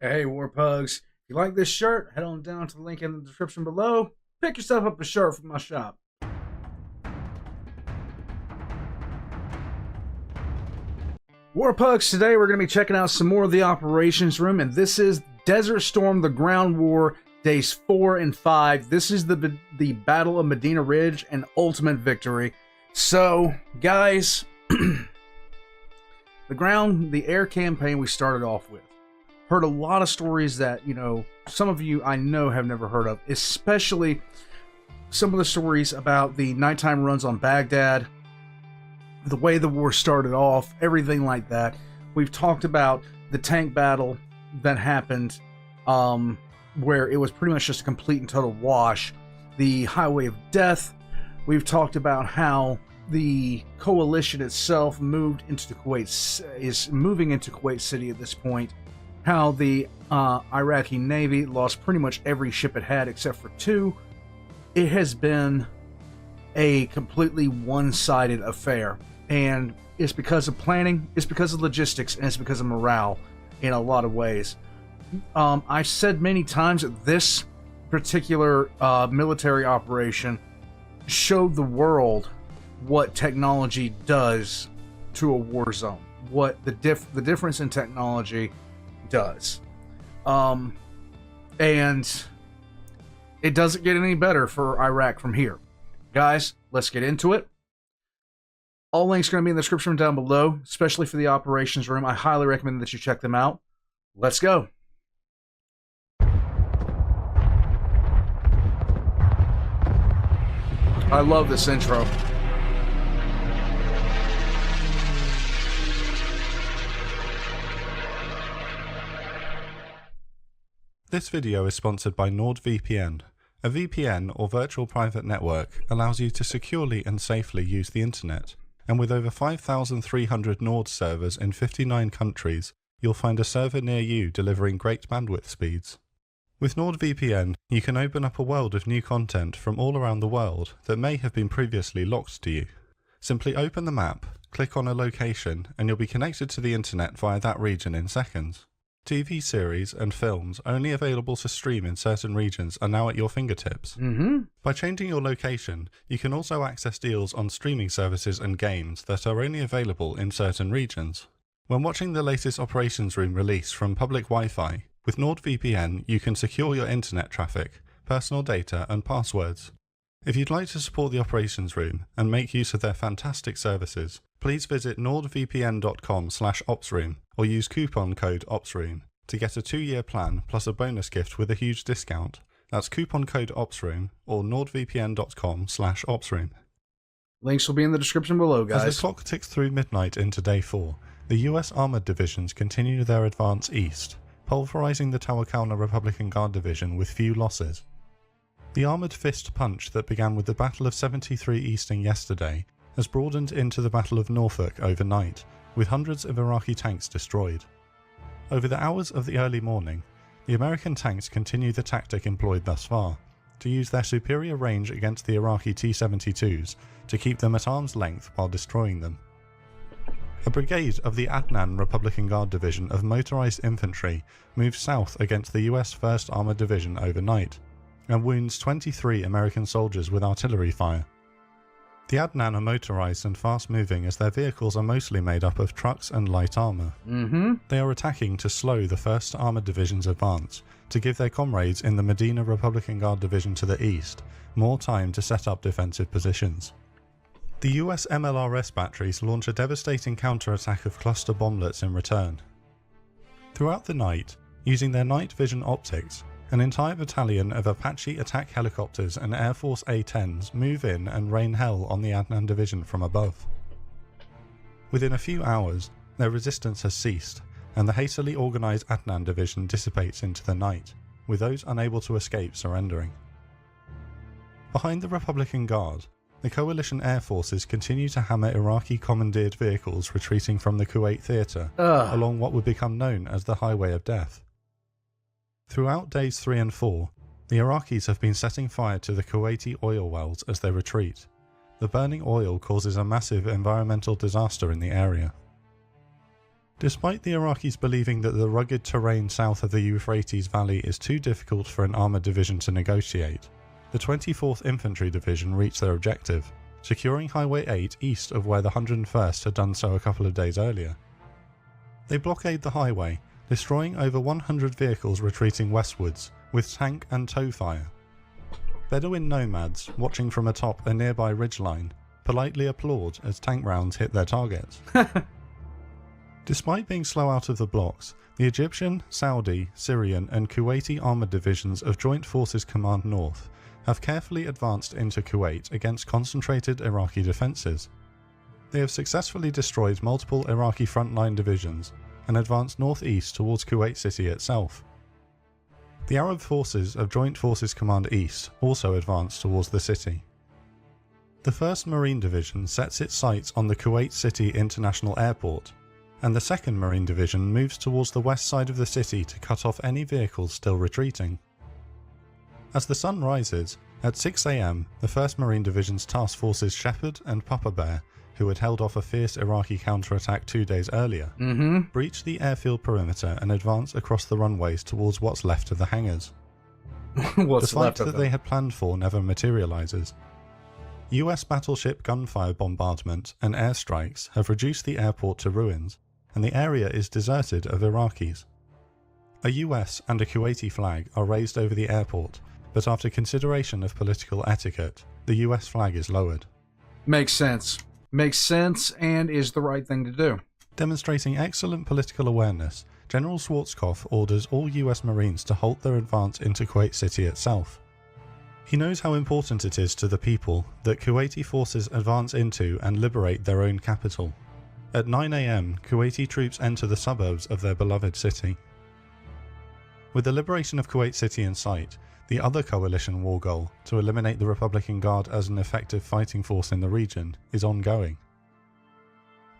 Hey, War Pugs. If you like this shirt, head on down to the link in the description below. Pick yourself up a shirt from my shop. War Pugs, today we're going to be checking out some more of the operations room, and this is Desert Storm: The Ground War, days 4 and 5. This is the Battle of Medina Ridge and ultimate victory. So, guys, the air campaign we started off with. Heard a lot of stories that, some of you I know have never heard of, especially some of the stories about the nighttime runs on Baghdad, the way the war started off, everything like that. We've talked about the tank battle that happened, where it was pretty much just a complete and total wash. The Highway of Death. We've talked about how the coalition itself is moving into Kuwait City at this point. How the Iraqi Navy lost pretty much every ship it had except for 2. It has been a completely one-sided affair, and it's because of planning, it's because of logistics, and it's because of morale in a lot of ways. I've said many times that this particular military operation showed the world what technology does to a war zone, what the difference in technology does. And it doesn't get any better for Iraq from here. Guys, let's get into it. All links are going to be in the description down below, especially for the operations room. I highly recommend that you check them out. Let's go. I love this intro. This video is sponsored by NordVPN. A VPN, or virtual private network, allows you to securely and safely use the internet. And with over 5,300 Nord servers in 59 countries, you'll find a server near you delivering great bandwidth speeds. With NordVPN, you can open up a world of new content from all around the world that may have been previously locked to you. Simply open the map, click on a location, and you'll be connected to the internet via that region in seconds. TV series and films only available to stream in certain regions are now at your fingertips. By changing your location, you can also access deals on streaming services and games that are only available in certain regions. When watching the latest operations room release from public Wi-Fi, with NordVPN you can secure your internet traffic, personal data and passwords. If you'd like to support the operations room and make use of their fantastic services, please visit nordvpn.com/opsroom or use coupon code OPSROOM to get a 2-year plan plus a bonus gift with a huge discount. That's coupon code OPSROOM or nordvpn.com/opsroom. Links will be in the description below, guys. As the clock ticks through midnight into day 4, the US Armored Divisions continue their advance east, pulverizing the Tawakkalna Republican Guard Division with few losses. The armoured fist punch that began with the Battle of 73 Easting yesterday has broadened into the Battle of Norfolk overnight, with hundreds of Iraqi tanks destroyed. Over the hours of the early morning, the American tanks continue the tactic employed thus far, to use their superior range against the Iraqi T-72s to keep them at arm's length while destroying them. A brigade of the Adnan Republican Guard Division of motorized infantry moved south against the US 1st Armored Division overnight, and wounds 23 American soldiers with artillery fire. The Adnan are motorized and fast-moving as their vehicles are mostly made up of trucks and light armor. They are attacking to slow the 1st Armored Division's advance, to give their comrades in the Medina Republican Guard Division to the east more time to set up defensive positions. The US MLRS batteries launch a devastating counterattack of cluster bomblets in return. Throughout the night, using their night vision optics, an entire battalion of Apache attack helicopters and Air Force A-10s move in and rain hell on the Adnan Division from above. Within a few hours, their resistance has ceased, and the hastily organised Adnan Division dissipates into the night, with those unable to escape surrendering. Behind the Republican Guard, the coalition air forces continue to hammer Iraqi commandeered vehicles retreating from the Kuwait theatre along what would become known as the Highway of Death. Throughout days 3 and 4, the Iraqis have been setting fire to the Kuwaiti oil wells as they retreat. The burning oil causes a massive environmental disaster in the area. Despite the Iraqis believing that the rugged terrain south of the Euphrates Valley is too difficult for an armoured division to negotiate, the 24th Infantry Division reached their objective, securing Highway 8 east of where the 101st had done so a couple of days earlier. They blockade the highway, destroying over 100 vehicles retreating westwards, with tank and tow fire. Bedouin nomads, watching from atop a nearby ridgeline, politely applaud as tank rounds hit their targets. Despite being slow out of the blocks, the Egyptian, Saudi, Syrian and Kuwaiti armoured divisions of Joint Forces Command North have carefully advanced into Kuwait against concentrated Iraqi defences. They have successfully destroyed multiple Iraqi frontline divisions and advanced northeast towards Kuwait City itself. The Arab forces of Joint Forces Command East also advanced towards the city. The 1st Marine Division sets its sights on the Kuwait City International Airport, and the 2nd Marine Division moves towards the west side of the city to cut off any vehicles still retreating. As the sun rises, at 6 AM, the 1st Marine Division's task forces Shepherd and Papa Bear, who had held off a fierce Iraqi counterattack 2 days earlier, breach the airfield perimeter and advance across the runways towards what's left of the hangars. The fight that they had planned for never materializes. US battleship gunfire bombardment and airstrikes have reduced the airport to ruins, and the area is deserted of Iraqis. A US and a Kuwaiti flag are raised over the airport, but after consideration of political etiquette, the US flag is lowered. Makes sense. Makes sense and is the right thing to do. Demonstrating excellent political awareness, General Schwarzkopf orders all US Marines to halt their advance into Kuwait City itself. He knows how important it is to the people that Kuwaiti forces advance into and liberate their own capital. At 9 AM, Kuwaiti troops enter the suburbs of their beloved city. With the liberation of Kuwait City in sight, the other coalition war goal, to eliminate the Republican Guard as an effective fighting force in the region, is ongoing.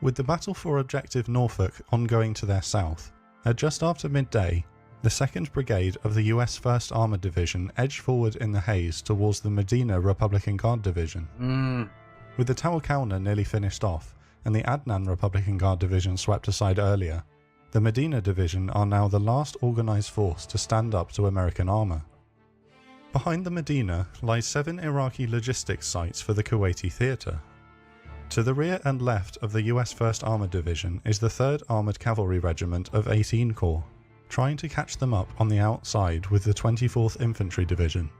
With the battle for Objective Norfolk ongoing to their south, at just after midday, the 2nd Brigade of the US 1st Armoured Division edged forward in the haze towards the Medina Republican Guard Division. With the Tawakalna nearly finished off, and the Adnan Republican Guard Division swept aside earlier, the Medina Division are now the last organised force to stand up to American armour. Behind the Medina lies 7 Iraqi logistics sites for the Kuwaiti theatre. To the rear and left of the US 1st Armoured Division is the 3rd Armoured Cavalry Regiment of 18 Corps, trying to catch them up on the outside with the 24th Infantry Division.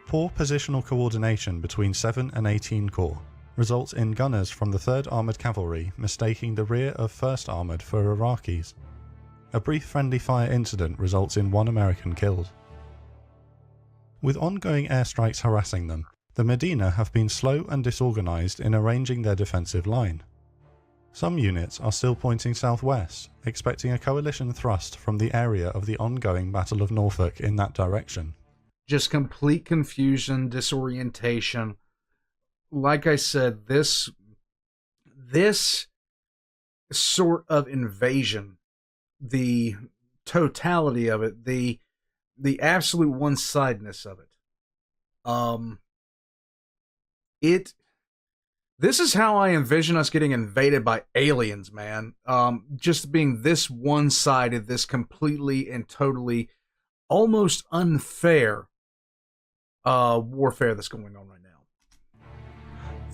Poor positional coordination between 7 and 18 Corps results in gunners from the 3rd Armoured Cavalry mistaking the rear of 1st Armoured for Iraqis. A brief friendly fire incident results in 1 American killed. With ongoing airstrikes harassing them, the Medina have been slow and disorganised in arranging their defensive line. Some units are still pointing southwest, expecting a coalition thrust from the area of the ongoing Battle of Norfolk in that direction. Just complete confusion, disorientation. Like I said, this sort of invasion, the totality of it, the absolute one-sidedness of it, this is how I envision us getting invaded by aliens, man. Just being this one-sided, this completely and totally almost unfair warfare that's going on right now.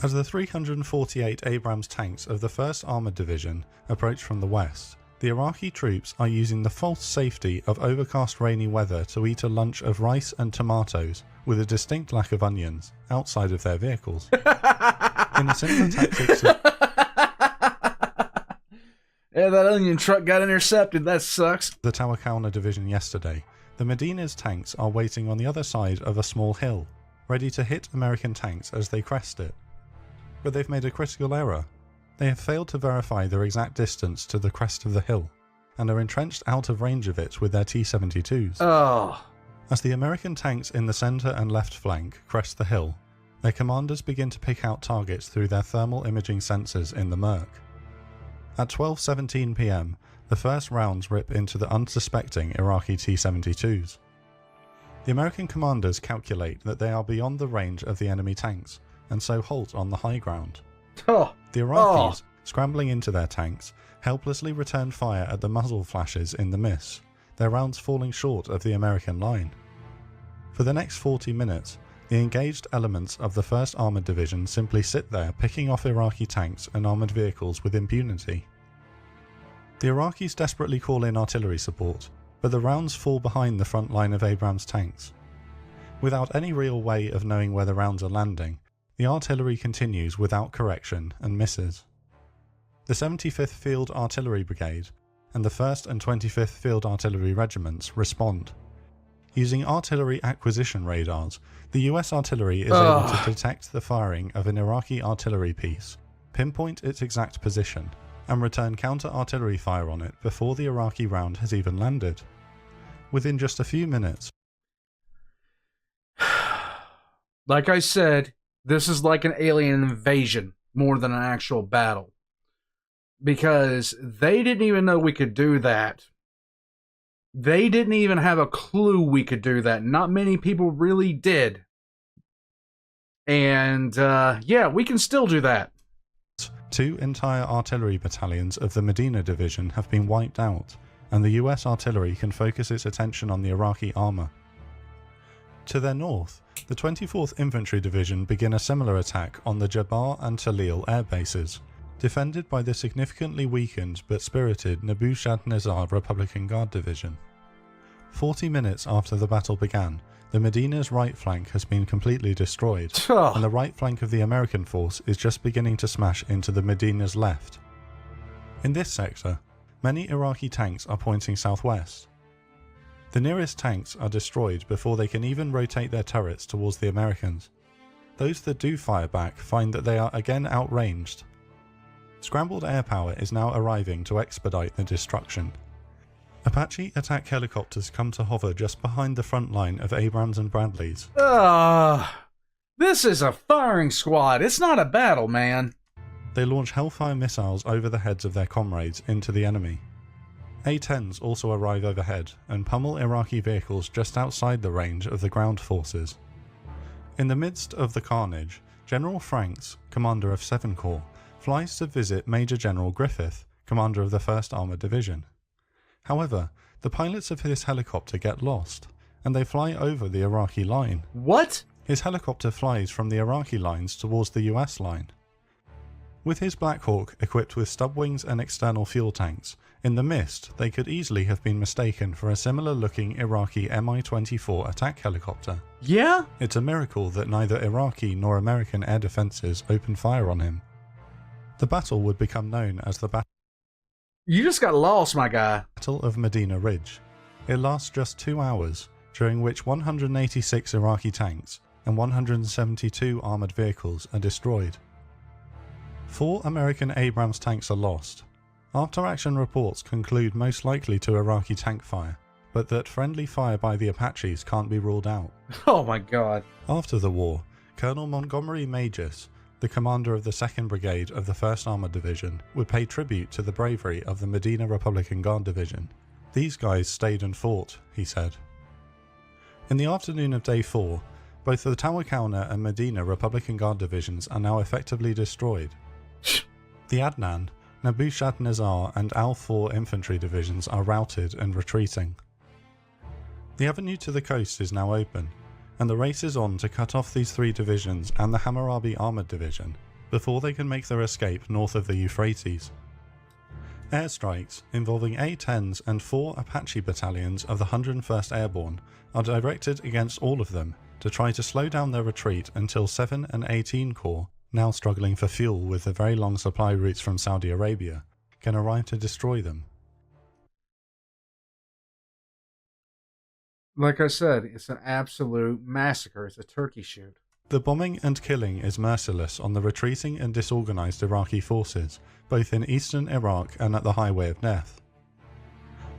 As the 348 Abrams tanks of the 1st Armoured Division approach from the west, the Iraqi troops are using the false safety of overcast rainy weather to eat a lunch of rice and tomatoes with a distinct lack of onions outside of their vehicles. In a similar tactics Yeah, that onion truck got intercepted. That sucks. The Tawakalna Division yesterday, the Medina's tanks are waiting on the other side of a small hill, ready to hit American tanks as they crest it. But they've made a critical error. They have failed to verify their exact distance to the crest of the hill, and are entrenched out of range of it with their T-72s. Oh. As the American tanks in the centre and left flank crest the hill, their commanders begin to pick out targets through their thermal imaging sensors in the murk. At 12:17 PM, the first rounds rip into the unsuspecting Iraqi T-72s. The American commanders calculate that they are beyond the range of the enemy tanks, and so halt on the high ground. Oh. The Iraqis, scrambling into their tanks, helplessly returned fire at the muzzle flashes in the mist, their rounds falling short of the American line. For the next 40 minutes, the engaged elements of the 1st Armoured Division simply sit there picking off Iraqi tanks and armoured vehicles with impunity. The Iraqis desperately call in artillery support, but the rounds fall behind the front line of Abrams tanks. Without any real way of knowing where the rounds are landing, the artillery continues without correction and misses. The 75th Field Artillery Brigade and the 1st and 25th Field Artillery Regiments respond. Using artillery acquisition radars, the US artillery is able to detect the firing of an Iraqi artillery piece, pinpoint its exact position, and return counter-artillery fire on it before the Iraqi round has even landed. Within just a few minutes. Like I said, this is like an alien invasion more than an actual battle. Because they didn't even know we could do that. They didn't even have a clue we could do that. Not many people really did. And, yeah, we can still do that. 2 entire artillery battalions of the Medina Division have been wiped out, and the US artillery can focus its attention on the Iraqi armour. To their north, the 24th Infantry Division begin a similar attack on the Jabbar and Talil air bases, defended by the significantly weakened but spirited Nebuchadnezzar Republican Guard Division. 40 minutes after the battle began, the Medina's right flank has been completely destroyed, and the right flank of the American force is just beginning to smash into the Medina's left. In this sector, many Iraqi tanks are pointing southwest. The nearest tanks are destroyed before they can even rotate their turrets towards the Americans. Those that do fire back find that they are again outranged. Scrambled air power is now arriving to expedite the destruction. Apache attack helicopters come to hover just behind the front line of Abrams and Bradleys. This is a firing squad. It's not a battle, man. They launch Hellfire missiles over the heads of their comrades into the enemy. A-10s also arrive overhead and pummel Iraqi vehicles just outside the range of the ground forces. In the midst of the carnage, General Franks, commander of 7 Corps, flies to visit Major General Griffith, commander of the 1st Armoured Division. However, the pilots of his helicopter get lost, and they fly over the Iraqi line. What? His helicopter flies from the Iraqi lines towards the US line. With his Black Hawk equipped with stub wings and external fuel tanks, in the mist they could easily have been mistaken for a similar-looking Iraqi Mi-24 attack helicopter. Yeah? It's a miracle that neither Iraqi nor American air defences opened fire on him. The battle would become known as the You just got lost, my guy. Battle of Medina Ridge. It lasts just 2 hours, during which 186 Iraqi tanks and 172 armoured vehicles are destroyed. 4 American Abrams tanks are lost. After-action reports conclude most likely to Iraqi tank fire, but that friendly fire by the Apaches can't be ruled out. Oh my god. After the war, Colonel Montgomery Magis, the commander of the 2nd Brigade of the 1st Armoured Division, would pay tribute to the bravery of the Medina Republican Guard Division. "These guys stayed and fought," he said. In the afternoon of Day 4, both the Tawakkalna and Medina Republican Guard Divisions are now effectively destroyed. The Adnan, Nebuchadnezzar and Al-4 infantry divisions are routed and retreating. The avenue to the coast is now open, and the race is on to cut off these 3 divisions and the Hammurabi Armoured Division before they can make their escape north of the Euphrates. Airstrikes involving A-10s and 4 Apache battalions of the 101st Airborne are directed against all of them to try to slow down their retreat until 7 and 18 Corps, now struggling for fuel with the very long supply routes from Saudi Arabia, can arrive to destroy them. Like I said, it's an absolute massacre. It's a turkey shoot. The bombing and killing is merciless on the retreating and disorganized Iraqi forces, both in eastern Iraq and at the Highway of Death.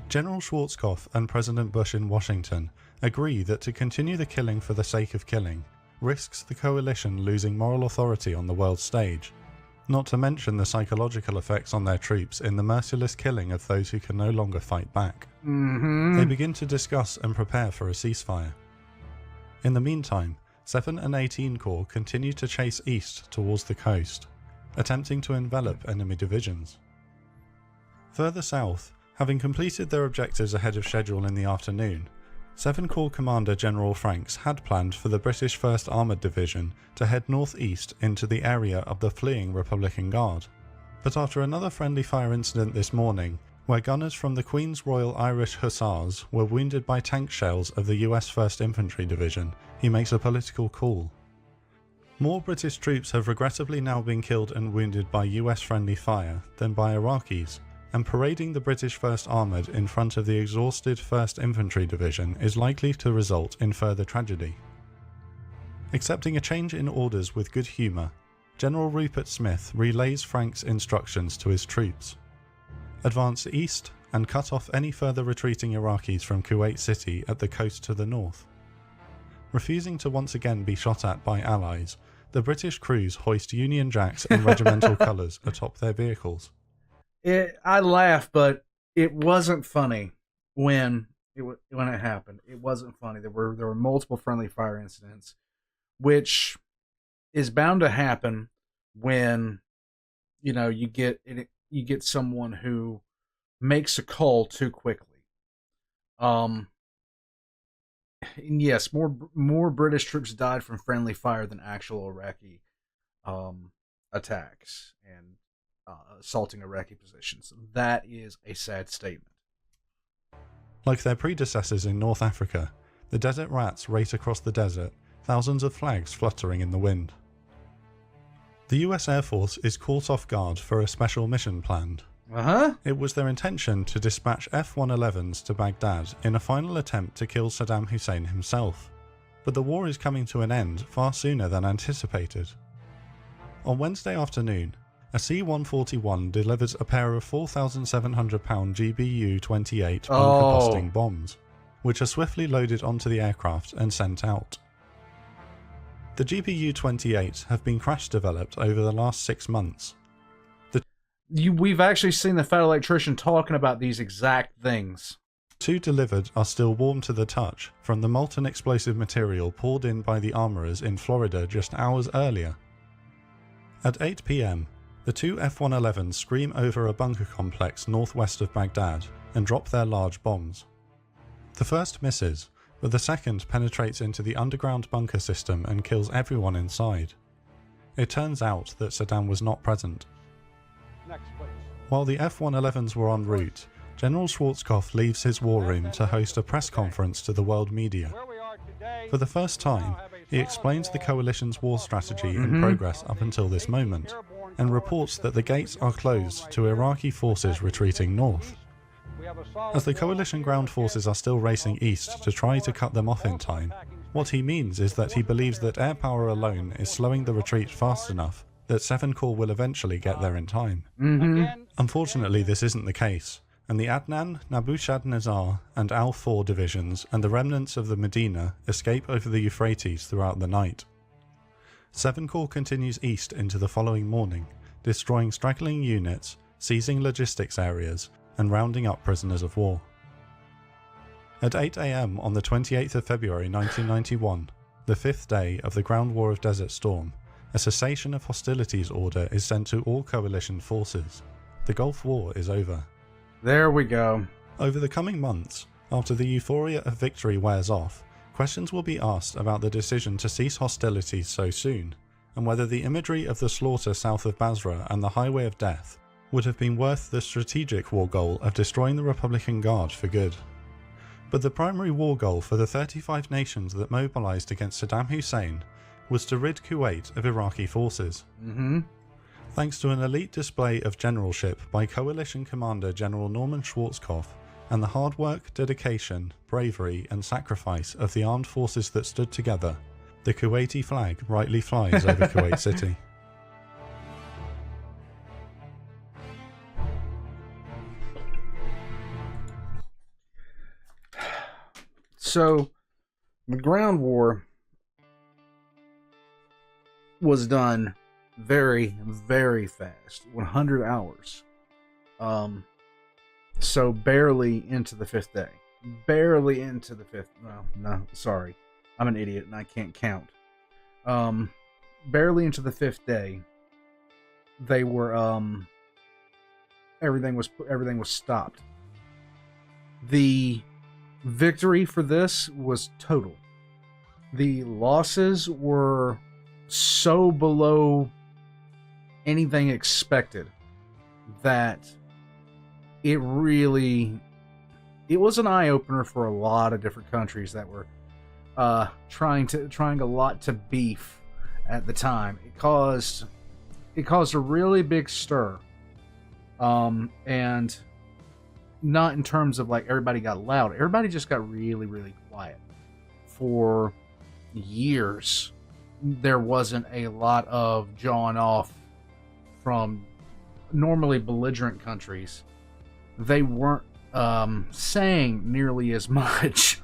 General Schwarzkopf and President Bush in Washington agree that to continue the killing for the sake of killing risks the coalition losing moral authority on the world stage, not to mention the psychological effects on their troops in the merciless killing of those who can no longer fight back. They begin to discuss and prepare for a ceasefire. In the meantime, 7 and 18 Corps continue to chase east towards the coast. attempting to envelop enemy divisions. Further south, having completed their objectives ahead of schedule in the afternoon, 7 Corps Commander General Franks had planned for the British 1st Armoured Division to head northeast into the area of the fleeing Republican Guard. But after another friendly fire incident this morning, where gunners from the Queen's Royal Irish Hussars were wounded by tank shells of the US 1st Infantry Division, he makes a political call. More British troops have regrettably now been killed and wounded by US friendly fire than by Iraqis, and parading the British 1st Armoured in front of the exhausted 1st Infantry Division is likely to result in further tragedy. Accepting a change in orders with good humour, General Rupert Smith relays Frank's instructions to his troops. Advance east and cut off any further retreating Iraqis from Kuwait City at the coast to the north. Refusing to once again be shot at by allies, the British crews hoist Union Jacks and regimental colours atop their vehicles. I laugh, but it wasn't funny when it happened. It wasn't funny. There were multiple friendly fire incidents, which is bound to happen when you get someone who makes a call too quickly. And yes, more British troops died from friendly fire than actual Iraqi attacks and assaulting Iraqi positions. That is a sad statement. Like their predecessors in North Africa, the desert rats race across the desert, thousands of flags fluttering in the wind. The US Air Force is caught off guard for a special mission planned. It was their intention to dispatch F-111s to Baghdad in a final attempt to kill Saddam Hussein himself, but the war is coming to an end far sooner than anticipated. On Wednesday afternoon, a C-141 delivers a pair of 4,700-pound GBU-28 bunker-busting bombs, which are swiftly loaded onto the aircraft and sent out. The GBU-28 have been crash developed over the last 6 months. We've actually seen the Fat Electrician talking about these exact things. 2 delivered are still warm to the touch from the molten explosive material poured in by the armourers in Florida just hours earlier. At 8 PM, the 2 F-111s scream over a bunker complex northwest of Baghdad and drop their large bombs. The first misses, but the second penetrates into the underground bunker system and kills everyone inside. It turns out that Saddam was not present. While the F-111s were en route, General Schwarzkopf leaves his war room to host a press conference to the world media. For the first time, he explains the coalition's war strategy in progress up until this moment, and reports that the gates are closed to Iraqi forces retreating north. As the coalition ground forces are still racing east to try to cut them off in time, what he means is that he believes that air power alone is slowing the retreat fast enough that 7 Corps will eventually get there in time. Unfortunately, this isn't the case, and the Adnan, Nabushadnezzar, and Al-4 divisions and the remnants of the Medina escape over the Euphrates throughout the night. 7 Corps continues east into the following morning, destroying straggling units, seizing logistics areas, and rounding up prisoners of war. At 8 AM on the 28th of February 1991, the 5th day of the ground war of Desert Storm, a cessation of hostilities order is sent to all coalition forces. The Gulf War is over. There we go. Over the coming months, after the euphoria of victory wears off, questions will be asked about the decision to cease hostilities so soon, and whether the imagery of the slaughter south of Basra and the Highway of Death would have been worth the strategic war goal of destroying the Republican Guard for good. But the primary war goal for the 35 nations that mobilized against Saddam Hussein was to rid Kuwait of Iraqi forces. Thanks to an elite display of generalship by Coalition Commander General Norman Schwarzkopf and the hard work, dedication, bravery and sacrifice of the armed forces that stood together, the Kuwaiti flag rightly flies over Kuwait City. So, the ground war was done very, very fast. 100 hours. So barely into the 5th day. Barely into the 5th. No, sorry. I'm an idiot and I can't count. Barely into the 5th day. they were everything was stopped. The victory for this was total. The losses were so below anything expected that it was an eye-opener for a lot of different countries that were trying a lot to beef at the time. It caused a really big stir, and not in terms of like everybody got loud. Everybody just got really, really quiet. For years, there wasn't a lot of jawing off from normally belligerent countries. They weren't saying nearly as much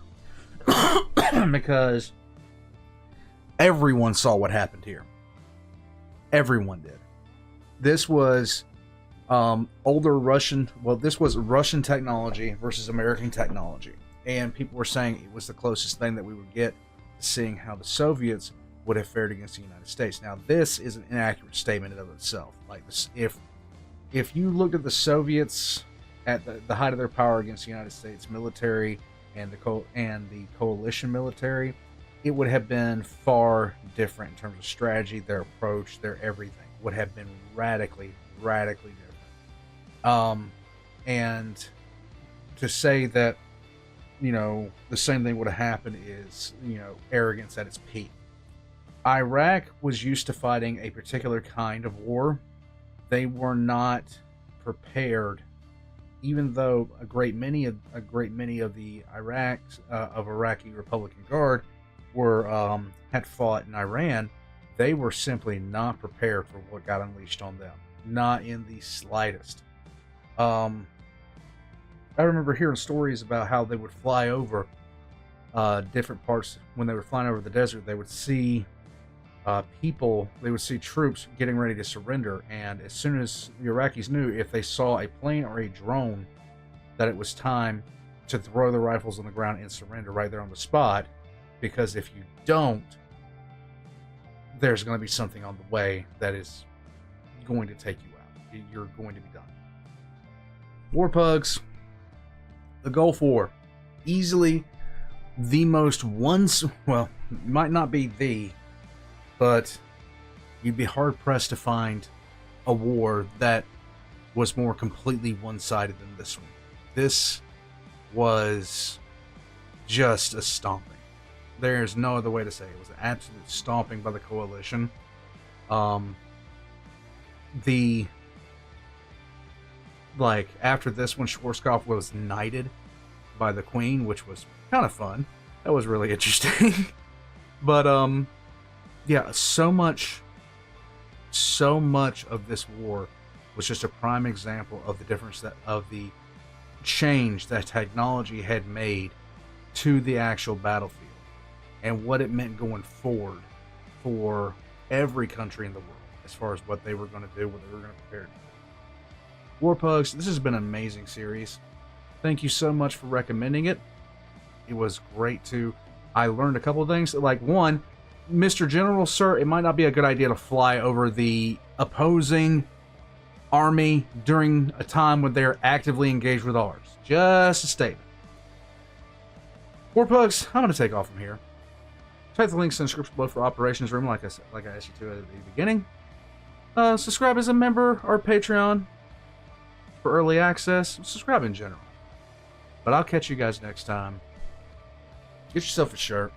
because everyone saw what happened here. Everyone did. This was older Russian. Well, this was Russian technology versus American technology, and people were saying it was the closest thing that we would get to seeing how the Soviets would have fared against the United States. Now, this is an inaccurate statement in and of itself. Like this, if you looked at the Soviets at the height of their power against the United States military and the coalition military, it would have been far different in terms of strategy. Their approach, their everything would have been radically different. And to say that, the same thing would have happened is, arrogance at its peak. Iraq was used to fighting a particular kind of war. They were not prepared, even though a great many of the Iraqi Republican Guard had fought in Iran. They were simply not prepared for what got unleashed on them, not in the slightest. I remember hearing stories about how they would fly over different parts. When they were flying over the desert, they would see troops getting ready to surrender, and as soon as the Iraqis knew, if they saw a plane or a drone, that it was time to throw the rifles on the ground and surrender right there on the spot, because if you don't, there's going to be something on the way that is going to take you out. You're going to be done. War Pugs, the Gulf War, easily the most might not be the, but you'd be hard-pressed to find a war that was more completely one-sided than this one. This was just a stomping. There's no other way to say it. It was an absolute stomping by the coalition. After this one, Schwarzkopf was knighted by the Queen, which was kind of fun. That was really interesting. But yeah, so much of this war was just a prime example of the difference of the change that technology had made to the actual battlefield and what it meant going forward for every country in the world as far as what they were going to do, what they were going to prepare to do. War Pugs, this has been an amazing series. Thank you so much for recommending it. It was great I learned a couple of things. Like, one, Mr. General, sir, it might not be a good idea to fly over the opposing army during a time when they're actively engaged with ours. Just a statement. War Pugs, I'm going to take off from here. Check the links in the description below for Operations Room, like I asked you to at the beginning. Subscribe as a member or Patreon for early access. Subscribe in general. But I'll catch you guys next time. Get yourself a shirt.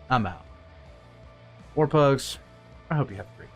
I'm out. War Pugs, I hope you have a great day.